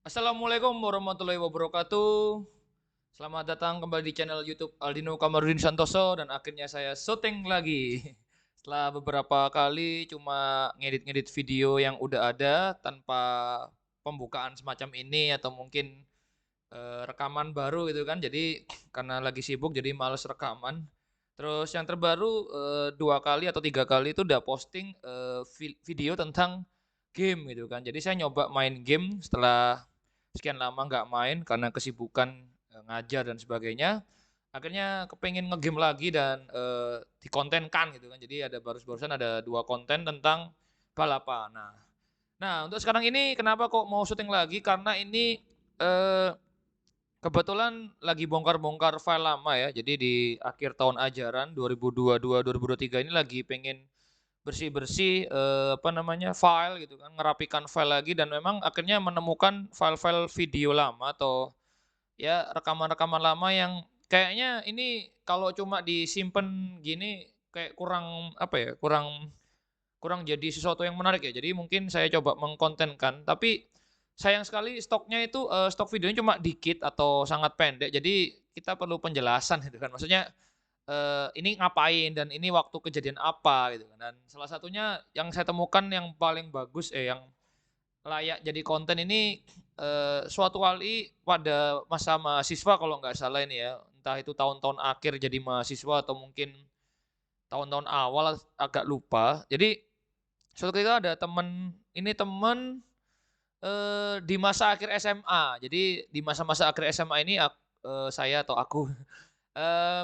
Assalamualaikum warahmatullahi wabarakatuh. Selamat datang kembali di channel YouTube Aldino Kamarudin Santoso dan akhirnya saya syuting lagi. Setelah beberapa kali cuma ngedit-ngedit video yang udah ada tanpa pembukaan semacam ini atau mungkin rekaman baru gitu kan. Jadi karena lagi sibuk jadi males rekaman. Terus yang terbaru 2 kali atau 3 kali itu udah posting video tentang game gitu kan. Jadi saya nyoba main game setelah sekian lama nggak main karena kesibukan ngajar dan sebagainya. Akhirnya kepengen ngegame lagi dan dikontenkan gitu kan. Jadi ada barusan ada 2 konten tentang balapan. Nah, untuk sekarang ini kenapa kok mau syuting lagi? Karena ini eh, kebetulan lagi bongkar-bongkar file lama ya. Jadi di akhir tahun ajaran 2022-2023 ini lagi pengen bersih-bersih apa namanya file gitu kan, ngerapikan file lagi dan memang akhirnya menemukan file-file video lama atau ya rekaman-rekaman lama yang kayaknya ini kalau cuma disimpan gini kayak kurang apa ya, kurang kurang jadi sesuatu yang menarik ya. Jadi mungkin saya coba mengkontenkan, tapi sayang sekali stoknya itu, stok videonya cuma dikit atau sangat pendek. Jadi kita perlu penjelasan gitu kan. Maksudnya, ini ngapain dan ini waktu kejadian apa gitu kan. Dan salah satunya yang saya temukan yang paling bagus yang layak jadi konten ini, suatu kali pada masa mahasiswa kalau nggak salah ini ya, entah itu tahun-tahun akhir jadi mahasiswa atau mungkin tahun-tahun awal agak lupa. Jadi suatu ketika ada temen, di masa akhir SMA. Jadi di masa-masa akhir SMA ini saya atau aku,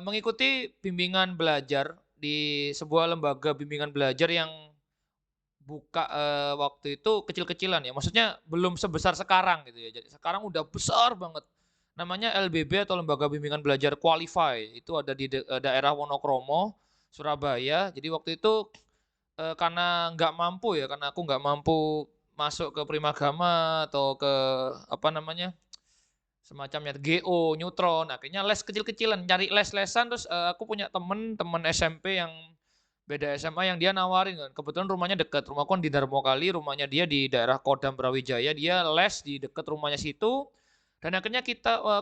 mengikuti bimbingan belajar di sebuah lembaga bimbingan belajar yang buka, waktu itu kecil-kecilan ya, maksudnya belum sebesar sekarang gitu ya. Jadi sekarang udah besar banget. Namanya LBB atau Lembaga Bimbingan Belajar Qualify, itu ada di daerah Wonokromo, Surabaya. Jadi waktu itu karena nggak mampu ya, karena aku nggak mampu masuk ke Primagama atau ke apa namanya, semacamnya GO, Neutron, akhirnya les kecil-kecilan, cari les-lesan terus, aku punya temen SMP yang beda SMA yang dia nawarin kan, kebetulan rumahnya dekat, rumahku kan di Darmokali, rumahnya dia di daerah Kodam Brawijaya, dia les di dekat rumahnya situ, dan akhirnya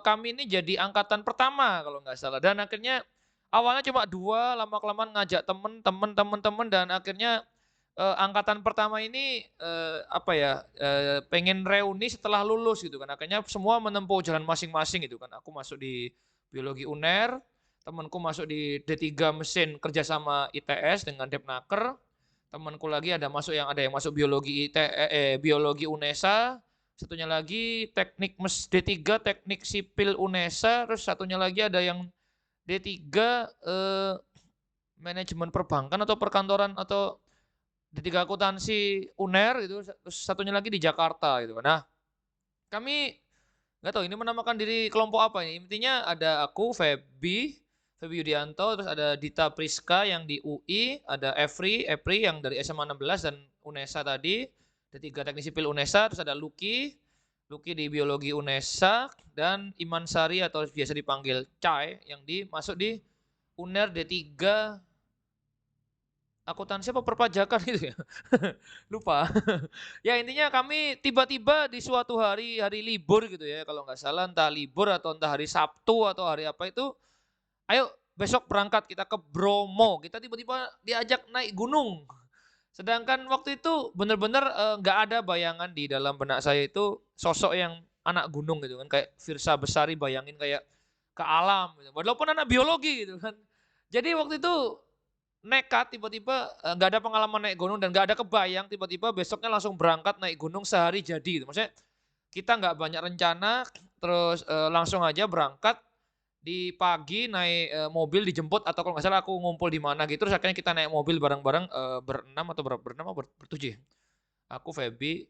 kami ini jadi angkatan pertama kalau nggak salah, dan akhirnya awalnya cuma 2, lama-kelamaan ngajak temen, dan akhirnya, angkatan pertama ini, apa ya, pengen reuni setelah lulus gitu kan, akhirnya semua menempuh jalan masing-masing gitu kan. Aku masuk di biologi UNER, temanku masuk di D3 mesin kerjasama ITS dengan Depnaker, temanku lagi ada yang masuk biologi UNESA, satunya lagi D3 teknik sipil UNESA, terus satunya lagi ada yang D3 manajemen perbankan atau perkantoran atau D3 akuntansi UNER gitu, terus satunya lagi di Jakarta gitu kan. Nah, kami nggak tahu ini menamakan diri kelompok apa ini. Intinya ada aku, Feby Yudianto, terus ada Dita Priska yang di UI, ada Epri yang dari SMA 16 dan UNESA tadi, D3 Teknik Sipil UNESA, terus ada Luki di Biologi UNESA, dan Iman Sari atau biasa dipanggil Cai yang masuk di UNER D3 akuntansi apa perpajakan gitu ya. Lupa. Ya intinya kami tiba-tiba di suatu hari libur gitu ya, kalau nggak salah entah libur atau entah hari Sabtu atau hari apa itu, ayo besok berangkat kita ke Bromo. Kita tiba-tiba diajak naik gunung. Sedangkan waktu itu bener-bener nggak ada bayangan di dalam benak saya itu sosok yang anak gunung gitu kan, kayak Firsa Besari bayangin kayak ke alam gitu. Walaupun anak biologi gitu kan. Jadi waktu itu nekat tiba-tiba, nggak ada pengalaman naik gunung dan nggak ada kebayang tiba-tiba besoknya langsung berangkat naik gunung sehari jadi gitu. Maksudnya kita nggak banyak rencana, terus, langsung aja berangkat, di pagi naik, mobil dijemput atau kalau nggak salah aku ngumpul di mana gitu, terus akhirnya kita naik mobil bareng-bareng, berenam atau berenam apa bertujuh ya? Aku, Feby,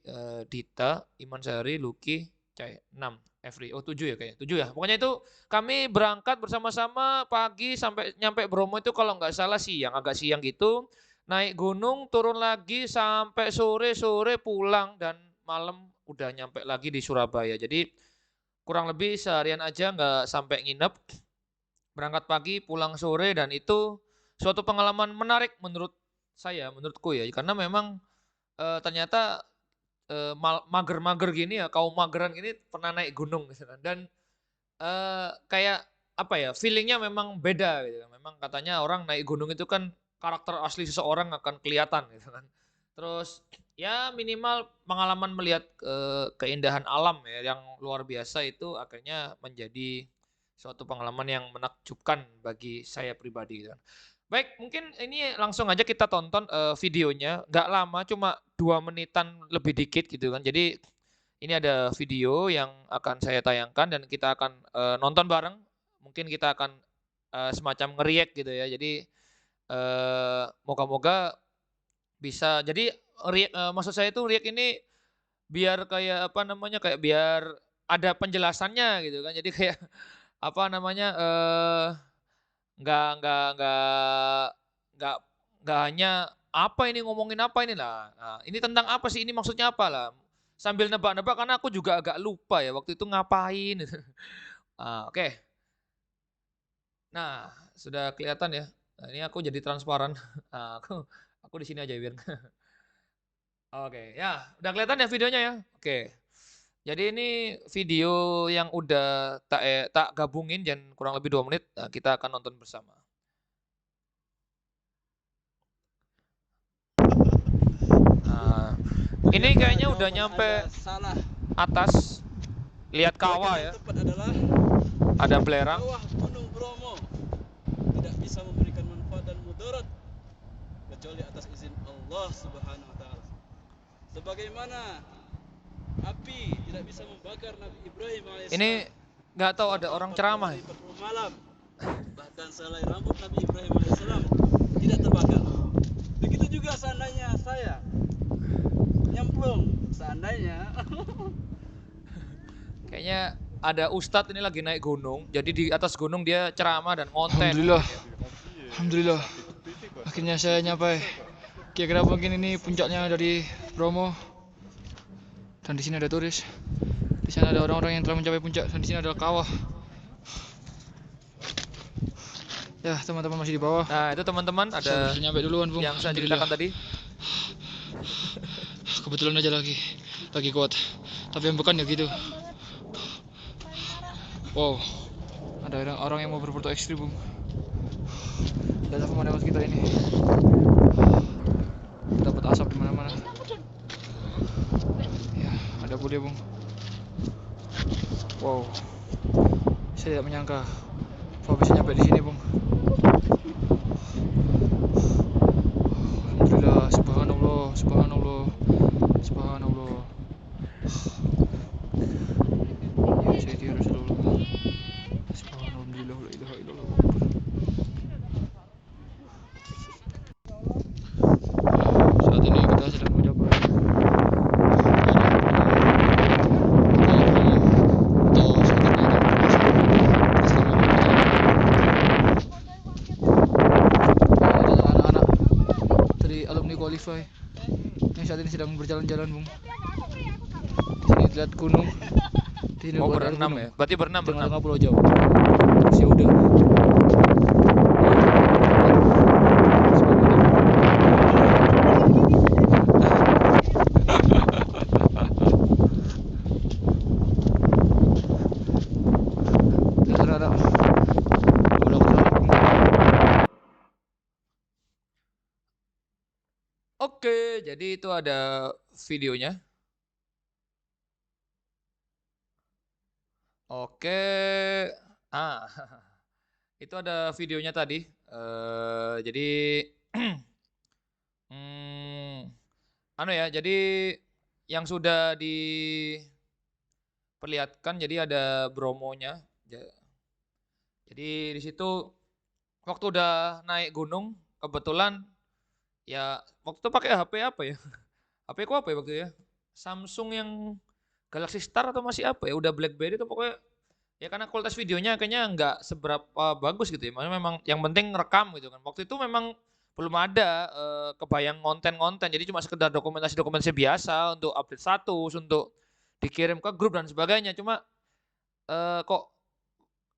Dita, Iman Sari, Luki, Cai, 6, Every. Oh 7 ya kayaknya, 7 ya. Pokoknya itu kami berangkat bersama-sama pagi sampai nyampe Bromo itu kalau nggak salah siang, agak siang gitu. Naik gunung, turun lagi sampai sore, sore pulang dan malam udah nyampe lagi di Surabaya. Jadi kurang lebih seharian aja nggak sampai nginep. Berangkat pagi, pulang sore dan itu suatu pengalaman menarik menurut saya, menurutku ya. Karena memang ternyata mager-mager gini ya, kaum mageran gini pernah naik gunung gitu kan. Dan kayak apa ya, feeling-nya memang beda gitu kan. Memang katanya orang naik gunung itu kan karakter asli seseorang akan kelihatan gitu kan. Terus ya minimal pengalaman melihat, keindahan alam ya yang luar biasa itu akhirnya menjadi suatu pengalaman yang menakjubkan bagi saya pribadi gitu kan. Baik, mungkin ini langsung aja kita tonton, videonya, nggak lama cuma 2 menitan lebih dikit gitu kan. Jadi ini ada video yang akan saya tayangkan dan kita akan, nonton bareng. Mungkin kita akan, semacam nge-react gitu ya. Jadi, moga-moga bisa jadi maksud saya itu react ini biar kayak apa namanya, kayak biar ada penjelasannya gitu kan. Jadi kayak apa namanya, nggak nggak nggak nggak nggak hanya, "Apa ini, ngomongin apa ini?" Lah, nah, "Ini tentang apa sih? Ini maksudnya apa?" Lah, sambil nebak-nebak karena aku juga agak lupa ya waktu itu ngapain. Oke. Nah, sudah kelihatan ya. Nah, ini aku jadi transparan. Nah, aku di sini aja ya biar oke, ya udah kelihatan ya videonya ya? Oke. Jadi ini video yang udah tak gabungin dan kurang lebih 2 menit, nah kita akan nonton bersama. Nah, ini Ternyata kayaknya udah jawaban nyampe Anda salah. atas, lihat kawah Jawaban yang ya, tepat adalah ada belerang. kawah Gunung Bromo tidak bisa memberikan manfaat dan mudarat kecuali atas izin Allah Subhanahu wa taala. Sebagaimana api tidak bisa membakar Nabi Ibrahim Ini alaihissalam nggak tahu ada selama orang 40 ceramah hari ya? 40 malam. Bahkan selai rambut Nabi Ibrahim alaihissalam tidak terbakar. Begitu juga seandainya saya nyemplung, seandainya Kayaknya ada ustadz ini lagi naik gunung, jadi di atas gunung dia ceramah dan ngonten Alhamdulillah, mungkin ya. alhamdulillah. Akhirnya saya nyampe. Kira-kira mungkin ini puncaknya dari Bromo. Dan di sini ada turis. Di sana ada orang-orang yang telah mencapai puncak. Dan di sini adalah kawah. Ya, teman-teman masih di bawah. Nah, itu teman-teman Saya ada berhasil nyampe duluan, Bung. yang saya Alhamdulillah. ceritakan tadi. Kebetulan aja lagi kuat. Tapi yang bukan ya gitu. Wow, ada orang yang mau berfoto ekstrim, Bung. Lihat apa pemandangan kita ini. Dapat asap di mana-mana. Ya, ada bule, Bung. Wow, saya tidak menyangka bahwa bisa nyampe di sini, Bung. Alhamdulillah, subhanallah, subhanallah, subhanallah. Ya Sayyidi Rasulullah. Subhanallah, la ilaha illallah. Saat ini kita sedang mencapai anak-anak dari alumni qualify yang saat ini sedang berjalan-jalan, Bung. Di sini lihat gunung. Di sini Oh, buat lihat berenam gunung. ya? Berarti Di berenam. tengah-tengah pulau Jawa. Ya udah. Oke, jadi itu ada videonya. Oke. Ah, itu ada videonya tadi. Jadi hmm, anu ya, jadi yang sudah diperlihatkan jadi ada Bromonya. Jadi di situ waktu udah naik gunung kebetulan ya waktu itu pakai HP apa ya? HP ku apa ya waktu itu ya? Samsung yang Galaxy Star atau masih apa ya? Udah BlackBerry itu pokoknya ya karena kualitas videonya kayaknya nggak seberapa bagus gitu ya. Maksudnya memang yang penting rekam gitu kan. Waktu itu memang belum ada kebayang konten-konten. Jadi cuma sekedar dokumentasi-dokumentasi biasa untuk update status, untuk dikirim ke grup dan sebagainya. Cuma kok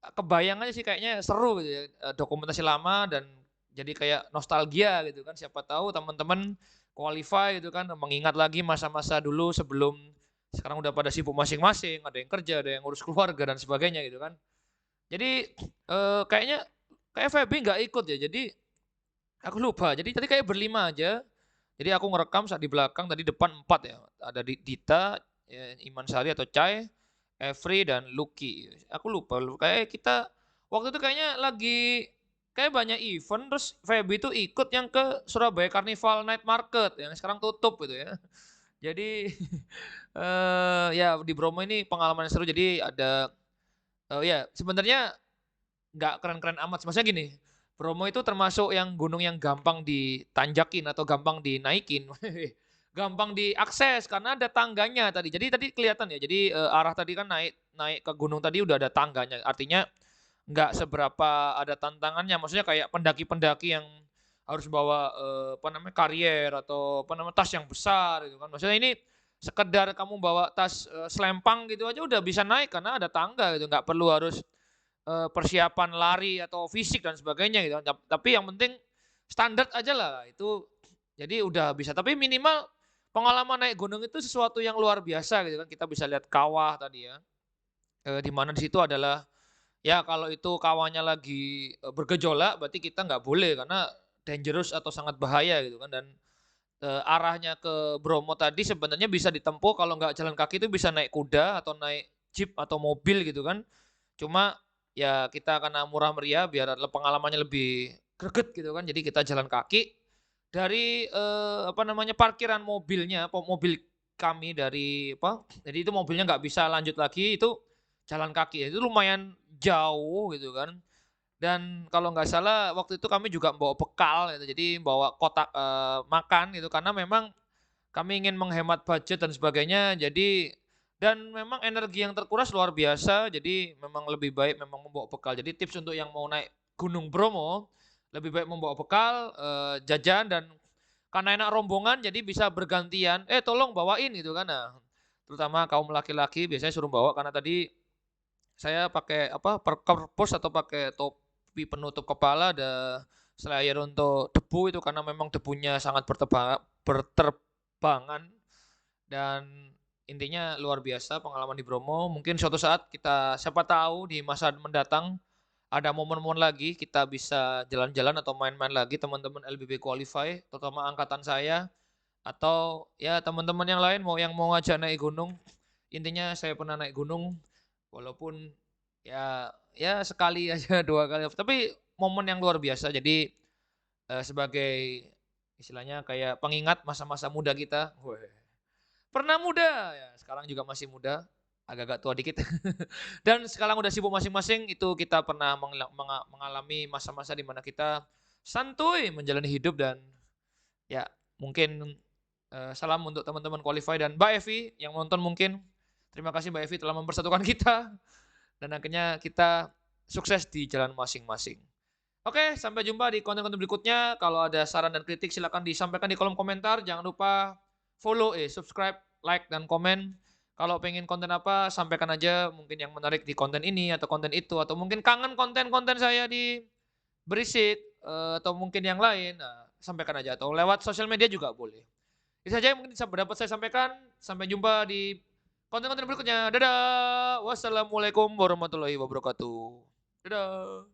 kebayang aja sih kayaknya seru gitu ya, dokumentasi lama dan jadi kayak nostalgia gitu kan. Siapa tahu teman-teman qualify gitu kan, mengingat lagi masa-masa dulu sebelum sekarang udah pada sibuk masing-masing, ada yang kerja, ada yang ngurus keluarga dan sebagainya gitu kan. Jadi, kayaknya kayak Feby nggak ikut ya, jadi aku lupa. Jadi tadi kayak berlima aja. Jadi aku ngerekam saat di belakang, tadi depan 4 ya. Ada Dita, Iman Sari atau Chai, Every dan Lucky. Aku lupa, kayak kita waktu itu kayaknya lagi kayak banyak event terus Feby itu ikut yang ke Surabaya Carnival Night Market yang sekarang tutup gitu ya. Jadi ya di Bromo ini pengalaman yang seru. Jadi ada ya sebenarnya nggak keren-keren amat. Maksudnya gini, Bromo itu termasuk yang gunung yang gampang ditanjakin atau gampang dinaikin. Gampang diakses karena ada tangganya tadi. Jadi tadi kelihatan ya. Jadi arah tadi kan naik naik ke gunung tadi udah ada tangganya. Artinya nggak seberapa ada tantangannya. Maksudnya kayak pendaki-pendaki yang harus bawa apa namanya karier atau apa namanya tas yang besar gitu kan. Maksudnya ini sekedar kamu bawa tas selempang gitu aja udah bisa naik karena ada tangga gitu. Nggak perlu harus persiapan lari atau fisik dan sebagainya gitu. Tapi yang penting standar aja lah itu. Jadi udah bisa. Tapi minimal pengalaman naik gunung itu sesuatu yang luar biasa gitu kan. Kita bisa lihat kawah tadi ya. Di mana di situ adalah ya kalau itu kawahnya lagi bergejolak berarti kita nggak boleh karena dangerous atau sangat bahaya gitu kan. Dan arahnya ke Bromo tadi sebenarnya bisa ditempuh kalau nggak jalan kaki itu bisa naik kuda atau naik jeep atau mobil gitu kan. Cuma ya kita karena murah meriah biar pengalamannya lebih greget gitu kan. Jadi kita jalan kaki dari apa namanya parkiran mobilnya, mobil kami dari apa? Jadi itu mobilnya nggak bisa lanjut lagi itu jalan kaki. Itu lumayan jauh gitu kan. Dan kalau nggak salah waktu itu kami juga bawa bekal gitu. Jadi bawa kotak makan gitu karena memang kami ingin menghemat budget dan sebagainya. Jadi dan memang energi yang terkuras luar biasa. Jadi memang lebih baik memang membawa bekal. Jadi tips untuk yang mau naik Gunung Bromo lebih baik membawa bekal, jajan dan karena enak rombongan jadi bisa bergantian, tolong bawain gitu kan. Nah, terutama kaum laki-laki biasanya suruh bawa karena tadi saya pakai apa, perkepos atau pakai topi penutup kepala, ada slayer untuk debu itu karena memang debunya sangat berterbangan dan intinya luar biasa pengalaman di Bromo. Mungkin suatu saat kita siapa tahu di masa mendatang ada momen-momen lagi kita bisa jalan-jalan atau main-main lagi teman-teman LBB Qualify, terutama angkatan saya atau ya teman-teman yang lain yang mau ngajak naik gunung. Intinya saya pernah naik gunung walaupun ya sekali aja 2 kali, tapi momen yang luar biasa. Jadi sebagai istilahnya kayak pengingat masa-masa muda kita. Pernah muda, ya sekarang juga masih muda, agak-agak tua dikit. Dan sekarang udah sibuk masing-masing, itu kita pernah mengalami masa-masa di mana kita santuy menjalani hidup dan ya mungkin salam untuk teman-teman qualify dan Mbak Evi yang nonton mungkin. Terima kasih Mbak Evi telah mempersatukan kita dan akhirnya kita sukses di jalan masing-masing. Oke, sampai jumpa di konten-konten berikutnya. Kalau ada saran dan kritik silakan disampaikan di kolom komentar. Jangan lupa subscribe, like, dan komen. Kalau pengen konten apa, sampaikan aja mungkin yang menarik di konten ini atau konten itu. Atau mungkin kangen konten-konten saya di Berisik atau mungkin yang lain. Nah, sampaikan aja. Atau lewat sosial media juga boleh. Itu saja yang mungkin dapat saya sampaikan. Sampai jumpa di konten-konten berikutnya. Dadah. Wassalamualaikum warahmatullahi wabarakatuh. Dadah.